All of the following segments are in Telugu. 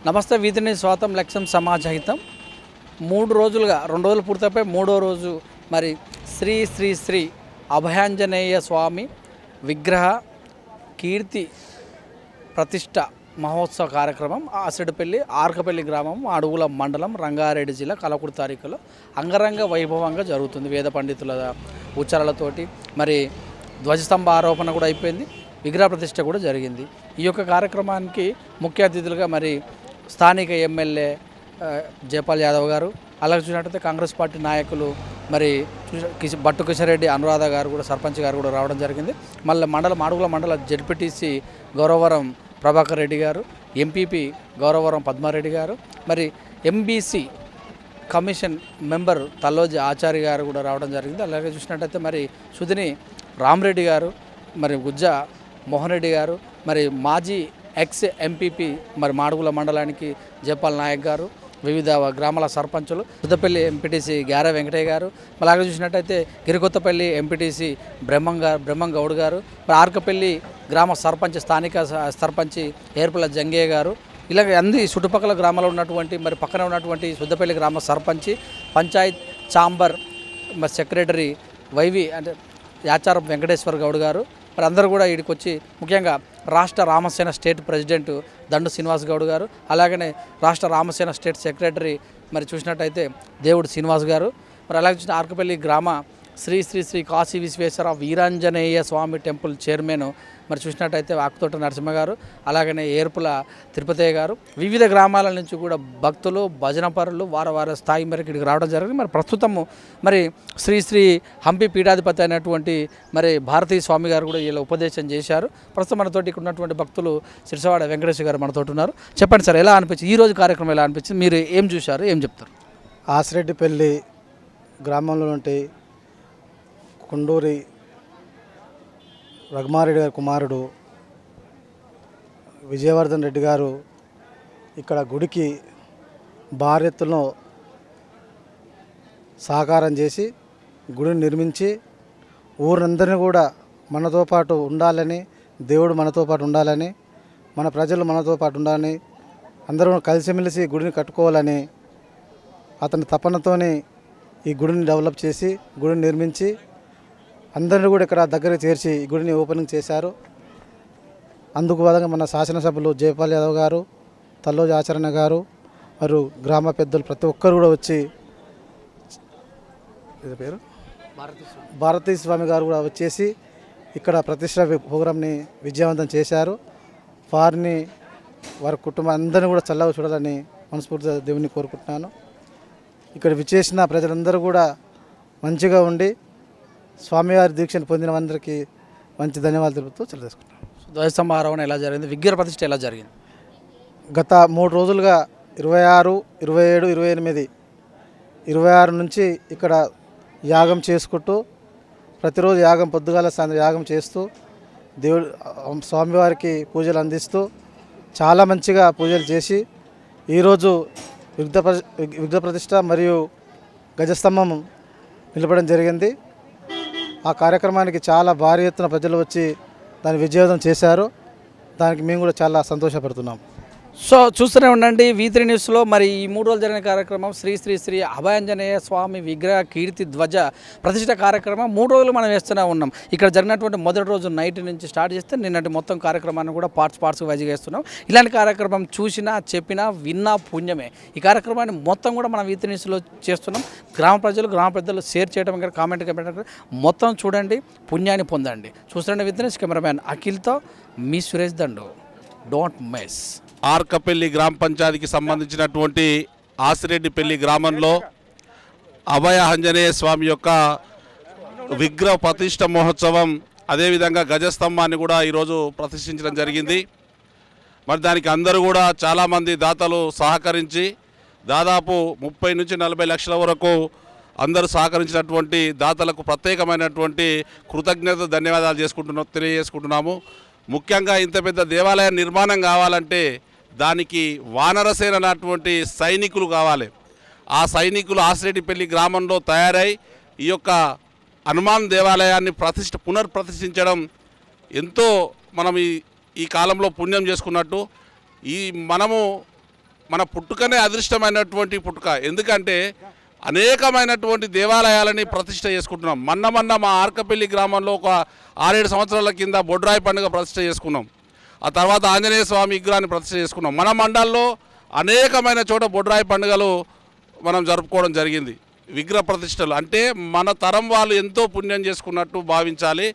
నమస్తే వీధిని స్వాతం లక్ష్యం సమాజహితం 3 రోజులుగా 2 రోజులు పూర్తయిపోయి 3వ రోజు మరి శ్రీ శ్రీ శ్రీ అభయాంజనేయ స్వామి విగ్రహ కీర్తి ప్రతిష్ట మహోత్సవ కార్యక్రమం ఆసిడిపల్లి ఆర్కపల్లి గ్రామం అడుగుల మండలం రంగారెడ్డి జిల్లా కలకుర్తి తారీఖులో అంగరంగ వైభవంగా జరుగుతుంది. వేద పండితుల ఉచ్చారాలతోటి మరి ధ్వజస్తంభ ఆరోపణ కూడా అయిపోయింది, విగ్రహ ప్రతిష్ట కూడా జరిగింది. ఈ యొక్క కార్యక్రమానికి ముఖ్య అతిథులుగా మరి స్థానిక ఎమ్మెల్యే జయపాల్ యాదవ్ గారు, అలాగే చూసినట్టయితే కాంగ్రెస్ పార్టీ నాయకులు మరి బట్టు కిషన్ రెడ్డి, అనురాధ గారు కూడా సర్పంచ్ గారు కూడా రావడం జరిగింది. మళ్ళీ అడుగుల మండల జడ్పీటీసీ గౌరవరం ప్రభాకర్ రెడ్డి గారు, ఎంపీపీ గౌరవరం పద్మారెడ్డి గారు, మరి ఎంబీసీ కమిషన్ మెంబర్ తల్లోజి ఆచారి గారు కూడా రావడం జరిగింది. అలాగే చూసినట్టయితే మరి సుధిని రామరెడ్డి గారు, మరి గుజ్జ మోహన్ రెడ్డి గారు, మరి మాజీ ఎక్స్ ఎంపీపీ మరి మాడుగుల మండలానికి జయపాల్ నాయక్ గారు, వివిధ గ్రామాల సర్పంచులు, సుద్దపల్లి ఎంపీటీసీ గార వెంకటయ్య గారు, అలాగే చూసినట్టయితే గిరికొత్తపల్లి ఎంపీటీసీ బ్రహ్మంగౌడ్ గారు, మరి ఆర్కపల్లి గ్రామ సర్పంచ్ స్థానిక సర్పంచి ఏర్పుల జంగయ్య గారు, ఇలాగ అన్ని చుట్టుపక్కల గ్రామాల్లో ఉన్నటువంటి మరి పక్కన ఉన్నటువంటి సుద్దపల్లి గ్రామ సర్పంచి, పంచాయత్ ఛాంబర్ మరి సెక్రటరీ వైవి అంటే యాచారం వెంకటేశ్వర గౌడ్ గారు, మరి అందరూ కూడా ఇక్కడికి వచ్చి ముఖ్యంగా రాష్ట్ర రామసేన స్టేట్ ప్రెసిడెంట్ దండు శ్రీనివాస్ గౌడ్ గారు, అలాగనే రాష్ట్ర రామసేన స్టేట్ సెక్రటరీ మరి చూసినట్టయితే దేవుడు శ్రీనివాస్ గారు, మరి అలాగే చూసిన ఆర్కపల్లి గ్రామ శ్రీ శ్రీ శ్రీ కాశీ విశ్వేశ్వర వీరాంజనేయ స్వామి టెంపుల్ చైర్మన్ మరి చూసినట్టయితే ఆకుతోట నరసింహ గారు, అలాగనే ఏర్పుల తిరుపతయ్య గారు, వివిధ గ్రామాల నుంచి కూడా భక్తులు భజన పరులు వార స్థాయి మేరకు ఇక్కడికి రావడం జరిగింది. మరి ప్రస్తుతము మరి శ్రీ శ్రీ హంపి పీఠాధిపతి అయినటువంటి మరి భారతీయ స్వామి గారు కూడా ఇలా ఉపదేశం చేశారు. ప్రస్తుతం మనతోటి ఇక్కడ ఉన్నటువంటి భక్తులు సిరిసవాడ వెంకటేశ్వర గారు మనతోటి ఉన్నారు. చెప్పండి సార్, ఎలా అనిపించింది ఈరోజు కార్యక్రమం, ఎలా అనిపించింది, మీరు ఏం చూశారు, ఏం చెప్తారు? ఆసిరెడ్డిపల్లి గ్రామంలో నుండి కొండూరి రఘుమారెడ్డి గారి కుమారుడు విజయవర్ధన్ రెడ్డి గారు ఇక్కడ గుడికి భారీ ఎత్తున సహకారం చేసి గుడిని నిర్మించి ఊరందరినీ కూడా మనతో పాటు ఉండాలని, దేవుడు మనతో పాటు ఉండాలని, మన ప్రజలు మనతో పాటు ఉండాలని, అందరూ కలిసిమెలిసి గుడిని కట్టుకోవాలని అతని తపనతోని ఈ గుడిని డెవలప్ చేసి గుడిని నిర్మించి అందరినీ కూడా ఇక్కడ దగ్గర చేర్చి ఈ గుడిని ఓపెనింగ్ చేశారు. అందుకు బదులుగా మన శాసనసభ్యులు జయపాల్ యాదవ్ గారు, తల్లోజి ఆచరణ గారు, మరియు గ్రామ పెద్దలు ప్రతి ఒక్కరు కూడా వచ్చి పేరు భారతీ స్వామి గారు కూడా వచ్చేసి ఇక్కడ ప్రతిష్ట ప్రోగ్రాంని విజయవంతం చేశారు. వారిని వారి కుటుంబం అందరినీ కూడా చల్లగా చూడాలని మనస్ఫూర్తిగా దేవుని కోరుకుంటున్నాను. ఇక్కడ విచ్చేసిన ప్రజలందరూ కూడా మంచిగా ఉండి స్వామివారి దీక్షను పొందిన అందరికీ మంచి ధన్యవాదాలు తెలుపుతూ తెలియజేసుకుంటాను. ధ్వజస్తంభ ఆరోహణ ఎలా జరిగింది, విగ్రహ ప్రతిష్ట ఎలా జరిగింది? గత 3 రోజులుగా 26, 27, 28, 26 నుంచి ఇక్కడ యాగం చేసుకుంటూ ప్రతిరోజు యాగం పొద్దుగాల సాయంత్రం యాగం చేస్తూ దేవుడు స్వామివారికి పూజలు అందిస్తూ చాలా మంచిగా పూజలు చేసి ఈరోజు విగ్రహ ప్రతిష్ట మరియు గజస్తంభం నిలపడం జరిగింది. ఆ కార్యక్రమానికి చాలా భారీ ఎత్తున ప్రజలు వచ్చి దాన్ని విజయవంతం చేశారు. దానికి మేము కూడా చాలా సంతోషపడుతున్నాం. సో చూస్తూనే ఉండండి V3 న్యూస్లో. మరి ఈ 3 రోజులు జరిగిన కార్యక్రమం శ్రీ శ్రీ శ్రీ అభయాంజనేయ స్వామి విగ్రహ కీర్తి ధ్వజ ప్రతిష్ట కార్యక్రమం 3 రోజులు మనం వేస్తూనే ఉన్నాం. ఇక్కడ జరిగినటువంటి మొదటి రోజు నైట్ నుంచి స్టార్ట్ చేస్తే నిన్నటి మొత్తం కార్యక్రమాన్ని కూడా పార్ట్స్ వైజ్గా వేస్తున్నాం. ఇలాంటి కార్యక్రమం చూసినా చెప్పినా విన్నా పుణ్యమే. ఈ కార్యక్రమాన్ని మొత్తం కూడా మనం V3 న్యూస్లో చేస్తున్నాం. గ్రామ పెద్దలు షేర్ చేయడం కానీ కామెంట్ మొత్తం చూడండి, పుణ్యాన్ని పొందండి. చూస్తుండే V3 news cameraman అఖిల్తో me Suresh Dandu. Don't miss. ఆర్కపల్లి గ్రామ పంచాయతీకి సంబంధించినటువంటి ఆసిరెడ్డిపల్లి గ్రామంలో అభయ ఆంజనేయ స్వామి యొక్క విగ్రహ ప్రతిష్ట మహోత్సవం, అదేవిధంగా గజస్తంభాన్ని కూడా ఈరోజు ప్రతిష్ఠించడం జరిగింది. మరి దానికి అందరూ కూడా చాలామంది దాతలు సహకరించి దాదాపు 30 నుంచి 40 లక్షల వరకు అందరూ సహకరించినటువంటి దాతలకు ప్రత్యేకమైనటువంటి కృతజ్ఞత ధన్యవాదాలు తెలియజేసుకుంటున్నాము. ముఖ్యంగా ఇంత పెద్ద దేవాలయ నిర్మాణం కావాలంటే దానికి వానరసేన అన్నటువంటి సైనికులు కావాలి. ఆ సైనికులు ఆసిరెడ్డిపల్లి గ్రామంలో తయారై ఈ యొక్క హనుమాన్ దేవాలయాన్ని పునర్ప్రతిష్ఠించడం ఎంతో మనం ఈ కాలంలో పుణ్యం చేసుకున్నట్టు. మనము మన పుట్టుకనే అదృష్టమైనటువంటి పుట్టుక. ఎందుకంటే అనేకమైనటువంటి దేవాలయాలని ప్రతిష్ట చేసుకుంటున్నాం. మొన్న మా ఆర్కపల్లి గ్రామంలో ఒక 6-7 సంవత్సరాల కింద బొడ్రాయి పండుగ ప్రతిష్ట చేసుకున్నాం. ఆ తర్వాత ఆంజనేయ స్వామి విగ్రహాన్ని ప్రతిష్ట చేసుకున్నాం. మన మండలంలో అనేకమైన చోట బొడ్రాయి పండుగలు మనం జరుపుకోవడం జరిగింది. విగ్రహ ప్రతిష్టలు అంటే మన తరం వాళ్ళు ఎంతో పుణ్యం చేసుకున్నట్టు భావించాలి.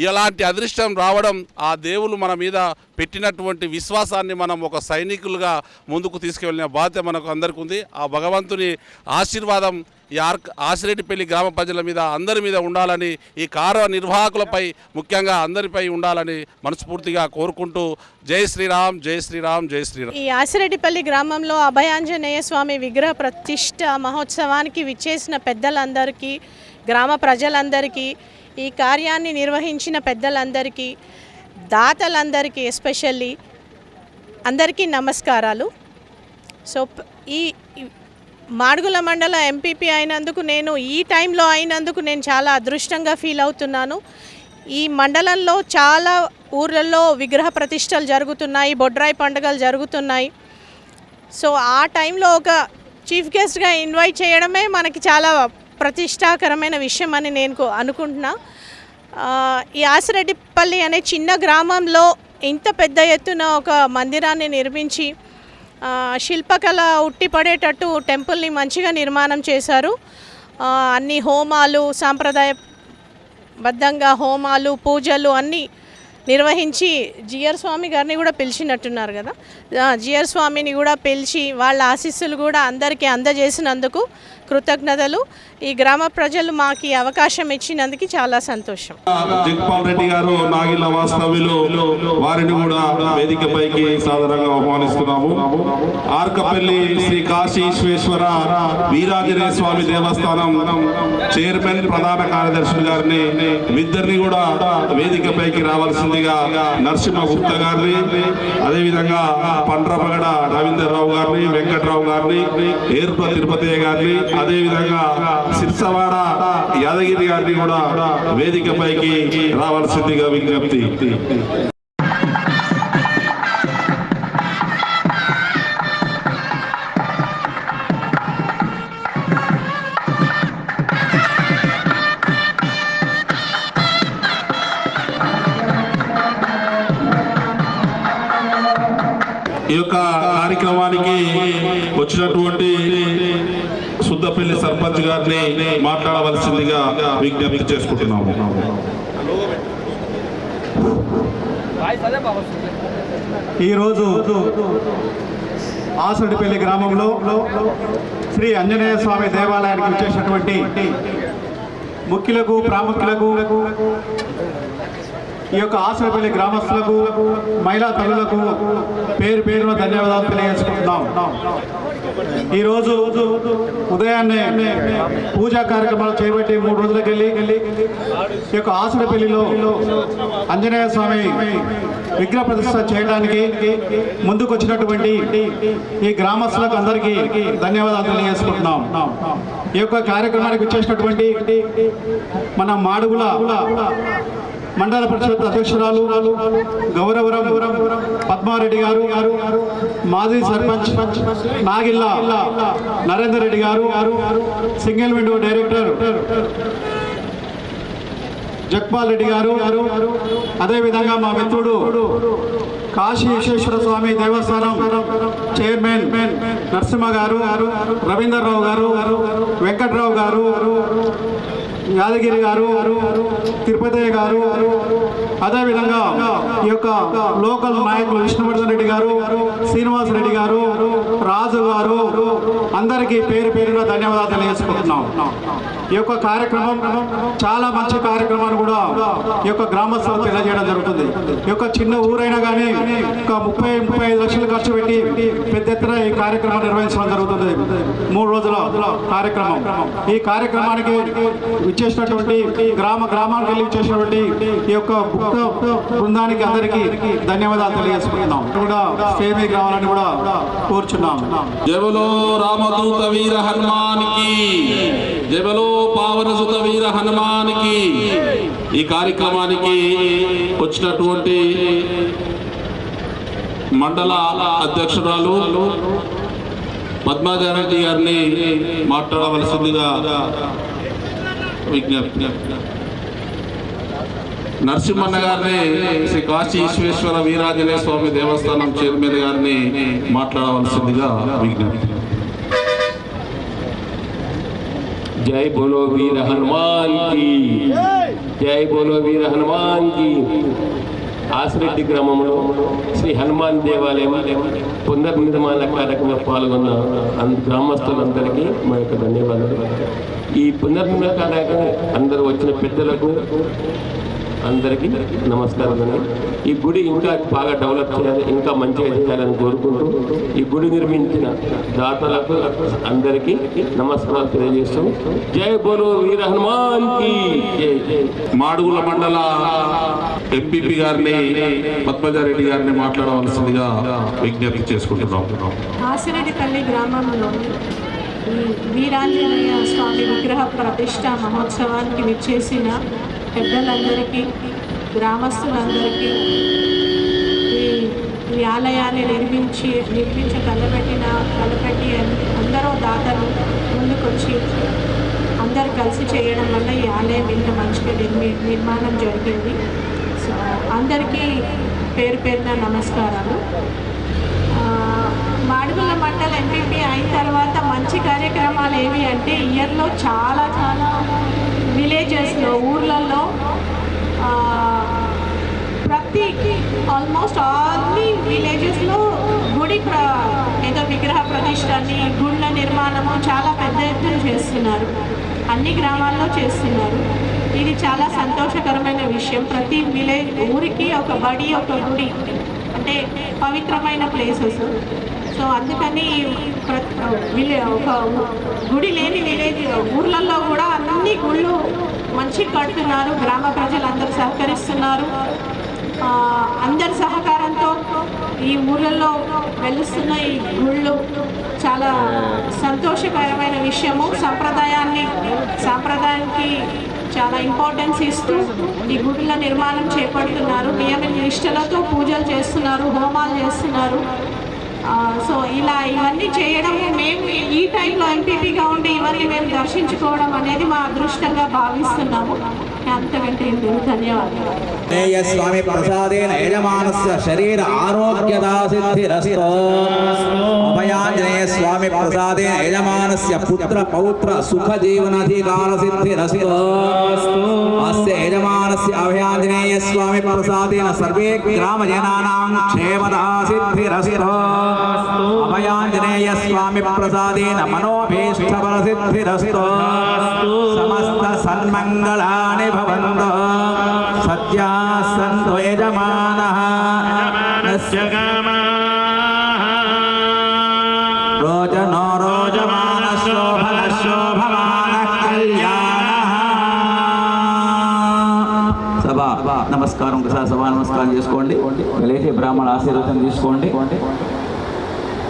ఇలాంటి అదృష్టం రావడం ఆ దేవులు మన మీద పెట్టినటువంటి విశ్వాసాన్ని మనం ఒక సైనికులుగా ముందుకు తీసుకువెళ్ళిన బాధ్యత మనకు అందరికీ ఉంది. ఆ భగవంతుని ఆశీర్వాదం ఈ ఆసిరెడ్డిపల్లి గ్రామ ప్రజల మీద అందరి మీద ఉండాలని, ఈ కార్యనిర్వాహకులపై ముఖ్యంగా అందరిపై ఉండాలని మనస్ఫూర్తిగా కోరుకుంటూ జై శ్రీరామ్, జై శ్రీరామ్, జై శ్రీరామ్. ఈ ఆసిరెడ్డిపల్లి గ్రామంలో అభయాంజనేయ స్వామి విగ్రహ ప్రతిష్ట మహోత్సవానికి విచ్చేసిన పెద్దలందరికీ, గ్రామ ప్రజలందరికీ, ఈ కార్యాన్ని నిర్వహించిన పెద్దలందరికీ, దాతలందరికీ ఎస్పెషల్లీ అందరికీ నమస్కారాలు. సో ఈ మాడుగుల మండల ఎంపీపీ అయినందుకు, నేను ఈ టైంలో అయినందుకు నేను చాలా అదృష్టంగా ఫీల్ అవుతున్నాను. ఈ మండలంలో చాలా ఊర్లలో విగ్రహ ప్రతిష్టలు జరుగుతున్నాయి, బొడ్రాయి పండుగలు జరుగుతున్నాయి. సో ఆ టైంలో ఒక చీఫ్ గెస్ట్గా ఇన్వైట్ చేయడమే మనకి చాలా ప్రతిష్టాకరమైన విషయం అని నేను అనుకుంటున్నా. ఈ ఆసిరెడ్డిపల్లి అనే చిన్న గ్రామంలో ఇంత పెద్ద ఎత్తున ఒక మందిరాన్ని నిర్మించి శిల్పకళ ఉట్టిపడేటట్టు టెంపుల్ని మంచిగా నిర్మాణం చేశారు. అన్ని హోమాలు, సాంప్రదాయబద్ధంగా హోమాలు, పూజలు అన్నీ నిర్వహించి జిఆర్ స్వామి గారిని కూడా పిలిచినట్టున్నారు కదా, జిఆర్ స్వామిని కూడా పిలిచి వాళ్ళ ఆశీస్సులు కూడా అందరికీ అందజేసినందుకు కృతజ్ఞతలు. ఈ గ్రామ ప్రజలు మాకు ఈ అవకాశం ఇచ్చినందుకు చాలా సంతోషం. జగపాల్ రెడ్డి గారు నాగిల వాస్తవ్యులు, వారిని కూడా వేదికపైకి సాదరంగా ఆహ్వానిస్తున్నాము. ఆర్కపల్లి శ్రీ కాశీ విశ్వేశ్వర వీరాంజనేయ స్వామి దేవస్థానం చైర్మన్, ప్రధాన కార్యదర్శి గారిని ఇద్దరిని కూడా వేదికపైకి రావాల్సిందిగా నరసింహ గుప్తా గారిని, అదేవిధంగా పండ్రపగడ రవీంద్రరావు గారిని, వెంకట్రావు గారిని, ఏర్ప తిరుపతి గారిని, అదేవిధంగా సిర్సవాడ యాదగిరి గారిని కూడా వేదికపైకి రావాల్సిందిగా విజ్ఞప్తి. ఈ యొక్క కార్యక్రమానికి వచ్చినటువంటి సుద్దపల్లి సర్పంచ్ గారిని మాట్లాడవలసిందిగా విజ్ఞప్తి చేసుకుంటున్నాము. ఈరోజు ఆసిరెడ్డిపల్లి గ్రామంలో శ్రీ ఆంజనేయ స్వామి దేవాలయానికి వచ్చేసినటువంటి ముఖ్యులకు, ప్రాముఖ్యులకు, ఈ యొక్క ఆసిరెడ్డిపల్లి గ్రామస్తులకు, మహిళా తల్లులకు పేరు పేరున ధన్యవాదాలు తెలియజేసుకుంటున్నాం. ఈరోజు ఉదయాన్నే పూజా కార్యక్రమాలు చేపట్టి 3 రోజులకు వెళ్ళి ఈ యొక్క ఆసిరెడ్డిపల్లిలో ఆంజనేయ స్వామి విగ్రహ ప్రతిష్ఠ చేయడానికి ముందుకు వచ్చినటువంటి ఈ గ్రామస్తులకు అందరికీ ధన్యవాదాలు తెలియజేసుకుంటున్నాం. ఈ యొక్క కార్యక్రమానికి వచ్చేసినటువంటి మన మాడుగుల మండల పరిషత్ అధ్యక్షురాలు గౌరవరం పద్మారెడ్డి గారు, మాజీ సర్పంచ్ నాగిల్ల నరేందర్ రెడ్డి గారు, సింగిల్ విండో డైరెక్టర్ జగపాల్ రెడ్డి గారు, అదేవిధంగా మా మిత్రుడు కాశీ విశ్వేశ్వర స్వామి దేవస్థానం చైర్మన్ నరసింహ గారు, రవీంద్రరావు గారు, వెంకట్రావు గారు, యాదగిరి గారు, తిరుపతి గారు, అదేవిధంగా ఈ యొక్క లోకల్ నాయకులు విష్ణువర్ధన్ రెడ్డి గారు, శ్రీనివాస్ రెడ్డి గారు, రాజు గారు, అందరికీ పేరు పేరున ధన్యవాదాలు తెలియజేసుకుంటున్నాం. ఈ యొక్క కార్యక్రమం చాలా మంచి కార్యక్రమాన్ని కూడా ఈ యొక్క గ్రామస్తులు తెలియజేయడం జరుగుతుంది. ఈ యొక్క చిన్న ఊరైనా కానీ ఒక 30-35 లక్షలు ఖర్చు పెట్టి పెద్ద ఎత్తున ఈ కార్యక్రమం నిర్వహించడం జరుగుతుంది. 3 రోజుల కార్యక్రమం. ఈ కార్యక్రమానికి ఇచ్చేసినటువంటి గ్రామానికి వెళ్ళి ఇచ్చేసినటువంటి ఈ యొక్క బృందానికి అందరికీ ధన్యవాదాలు తెలియజేసుకుంటున్నాం. కూడా స్టేజ్ మీద రావాలని కూడా కోరుచున్నాం. జయబలో రామదూత వీర హనుమానికి, జయబలో పావన సుత వీర హనుమానికి. ఈ కార్యక్రమానికి వచ్చినటువంటి మండల అధ్యక్షురాలు పద్మాజారెడ్డి గారిని మాట్లాడవలసిందిగా విజ్ఞప్తి. నరసింహన్న గారిని శ్రీ కాశీ విశ్వేశ్వర వీరాంజనేయ స్వామి దేవస్థానం చైర్మన్ గారిని మాట్లాడవలసిందిగా విజ్ఞప్తి. जय बोलो वीर हनुमान की जय बोलो वीर हनुमान की ఆసిరెడ్డి గ్రామంలో శ్రీ హనుమాన్ దేవాలయం పునర్నిర్మాణ కార్యక్రమంలో పాల్గొన్న గ్రామస్తులందరికీ మా యొక్క ధన్యవాదాలు. ఈ పునర్నిర్మాణ కార్యక్రమం అందరూ వచ్చిన పెద్దలకు అందరికీ నమస్కారం అండి. ఈ గుడి ఇంకా బాగా డెవలప్ చేయాలి, ఇంకా మంచిగా చేయాలని కోరుకుంటూ ఈ గుడి నిర్మించిన దాతలకు అందరికీ నమస్కారాలు తెలియజేస్తూ జై బోలో వీర హనుమాన్ కి జై. మాడుగుల మండల ఎంపీపీ గారిని పద్మజారెడ్డి గారిని మాట్లాడవలసిందిగా విజ్ఞప్తి చేసుకుంటున్నాం. ఆసిరెడ్డిపల్లి గ్రామంలో ఈ వీరాంజనేయ స్వామి విగ్రహ ప్రతిష్ట మహోత్సవానికి విచ్చేసిన పెద్దలందరికీ, గ్రామస్తులందరికీ, ఈ ఆలయాన్ని నిర్మించి తలపెట్టి అందరూ దాతలు ముందుకొచ్చి అందరు కలిసి చేయడం వల్ల ఈ ఆలయం ఇంత మంచిగా నిర్మాణం జరిగింది. సో అందరికీ పేరు పేరున నమస్కారాలు. మాడుగుల మండల ఎంపీపీ అయిన తర్వాత మంచి కార్యక్రమాలు ఏవి అంటే ఇయర్లో చాలా విలేజెస్లో, ఊర్లలో ఆల్మోస్ట్ అన్ని విలేజెస్లో గుడి ఏదో విగ్రహ ప్రతిష్టని, గుళ్ళ నిర్మాణము చాలా పెద్ద ఎత్తున చేస్తున్నారు. అన్ని గ్రామాల్లో చేస్తున్నారు. ఇది చాలా సంతోషకరమైన విషయం. ప్రతి ఊరికి ఒక బడి, ఒక గుడి అంటే పవిత్రమైన ప్లేసెస్. సో అందుకని ఒక గుడి లేని విలేజ్ ఊర్లలో కూడా అన్ని గుళ్ళు మంచి కడుతున్నారు. గ్రామ ప్రజలందరూ సహకరిస్తున్నారు. అందరి సహకారంతో ఈ ఊళ్ళల్లో వెలుస్తున్న ఈ గుళ్ళు చాలా సంతోషకరమైన విషయము. సాంప్రదాయానికి చాలా ఇంపార్టెన్స్ ఇస్తూ ఈ గుడిల నిర్మాణం చేపడుతున్నారు. నియమ నిష్టలతో పూజలు చేస్తున్నారు, హోమాలు చేస్తున్నారు. సో ఇవన్నీ చేయడము మేము ఈ టైంలో ఎంపీపీగా ఉండి ఇవన్నీ మేము దర్శించుకోవడం అనేది మా అదృష్టంగా భావిస్తున్నాము. అంతకంటే ధన్యవాదాలు. స్వామి ప్రసాదేన యజమానస్య శరీర ఆరోగ్యదా సిద్ధిరస్తు. అభయాంజనేయ స్వామి ప్రసాదేన యజమానస్య పుత్ర పౌత్ర సుఖ జీవనాధికార సిద్ధిరస్తు. అస్య యజమానస్య అభయాంజనేయ స్వామి ప్రసాదేన సర్వే గ్రామ జనానాం క్షేమదా సిద్ధిరస్తు. అభయాంజనేయ స్వామి ప్రసాదేన మనోభీష్టఫల సిద్ధిరస్తు. సమస్త సన్మంగళాని భవంతు. సత్యా సంతు యజమానః రోచనో రోచమాన శోభన శోభమాన కళ్యాణః. సభా నమస్కారం, ఒకసారి సభా నమస్కారం చేసుకోండి. లేచి బ్రాహ్మణ ఆశీర్వాదం తీసుకోండి.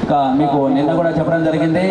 ఇంకా మీకు నిన్న కూడా చెప్పడం జరిగింది.